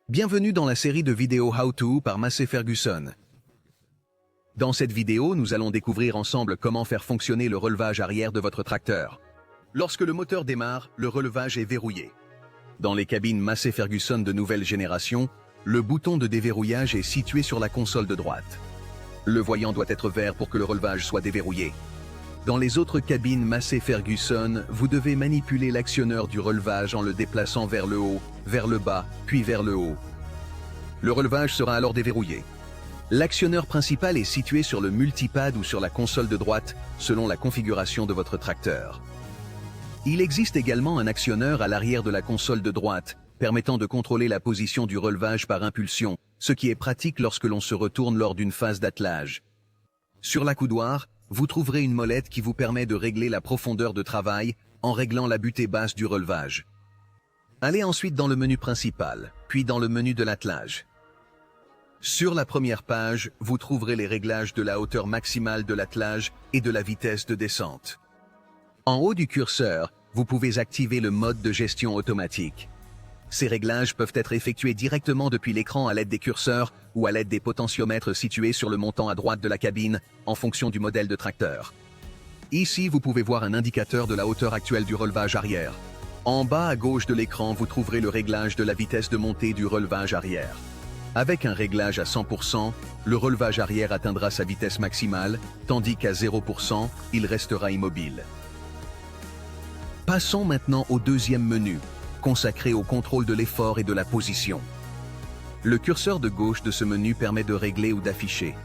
Bienvenue dans la série de vidéos How To par Massey Ferguson. Dans cette vidéo, nous allons découvrir ensemble comment faire fonctionner le relevage arrière de votre tracteur. Lorsque le moteur démarre, le relevage est verrouillé. Dans les cabines Massey Ferguson de nouvelle génération, le bouton de déverrouillage est situé sur la console de droite. Le voyant doit être vert pour que le relevage soit déverrouillé. Dans les autres cabines Massey Ferguson, vous devez manipuler l'actionneur du relevage en le déplaçant vers le haut, vers le bas, puis vers le haut. Le relevage sera alors déverrouillé. L'actionneur principal est situé sur le multipad ou sur la console de droite, selon la configuration de votre tracteur. Il existe également un actionneur à l'arrière de la console de droite, permettant de contrôler la position du relevage par impulsion, ce qui est pratique lorsque l'on se retourne lors d'une phase d'attelage. Sur l'accoudoir, vous trouverez une molette qui vous permet de régler la profondeur de travail en réglant la butée basse du relevage. Allez ensuite dans le menu principal, puis dans le menu de l'attelage. Sur la première page, vous trouverez les réglages de la hauteur maximale de l'attelage et de la vitesse de descente. En haut du curseur, vous pouvez activer le mode de gestion automatique. Ces réglages peuvent être effectués directement depuis l'écran à l'aide des curseurs ou à l'aide des potentiomètres situés sur le montant à droite de la cabine en fonction du modèle de tracteur. Ici, vous pouvez voir un indicateur de la hauteur actuelle du relevage arrière. En bas à gauche de l'écran, vous trouverez le réglage de la vitesse de montée du relevage arrière. Avec un réglage à 100%, le relevage arrière atteindra sa vitesse maximale, tandis qu'à 0%, il restera immobile. Passons maintenant au deuxième menu, consacré au contrôle de l'effort et de la position. Le curseur de gauche de ce menu permet de régler ou d'afficher.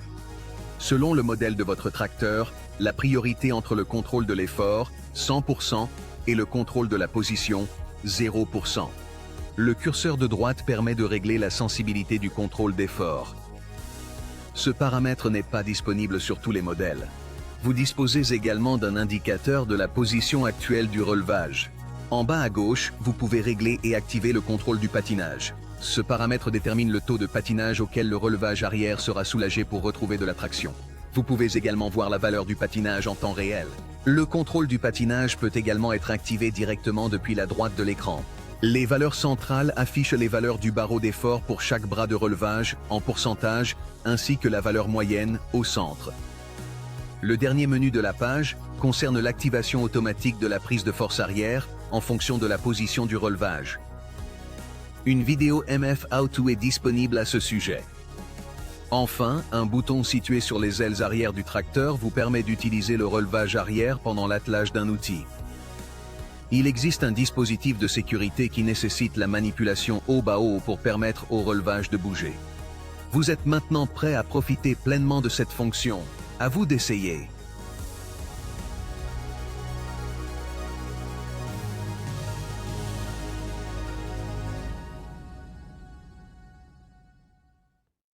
Selon le modèle de votre tracteur, la priorité entre le contrôle de l'effort, 100%, et le contrôle de la position, 0%. Le curseur de droite permet de régler la sensibilité du contrôle d'effort. Ce paramètre n'est pas disponible sur tous les modèles. Vous disposez également d'un indicateur de la position actuelle du relevage. En bas à gauche, vous pouvez régler et activer le contrôle du patinage. Ce paramètre détermine le taux de patinage auquel le relevage arrière sera soulagé pour retrouver de la traction. Vous pouvez également voir la valeur du patinage en temps réel. Le contrôle du patinage peut également être activé directement depuis la droite de l'écran. Les valeurs centrales affichent les valeurs du barreau d'effort pour chaque bras de relevage en pourcentage, ainsi que la valeur moyenne au centre. Le dernier menu de la page concerne l'activation automatique de la prise de force arrière en fonction de la position du relevage. Une vidéo MF How To est disponible à ce sujet. Enfin, un bouton situé sur les ailes arrière du tracteur vous permet d'utiliser le relevage arrière pendant l'attelage d'un outil. Il existe un dispositif de sécurité qui nécessite la manipulation haut-bas-haut pour permettre au relevage de bouger. Vous êtes maintenant prêt à profiter pleinement de cette fonction. À vous d'essayer.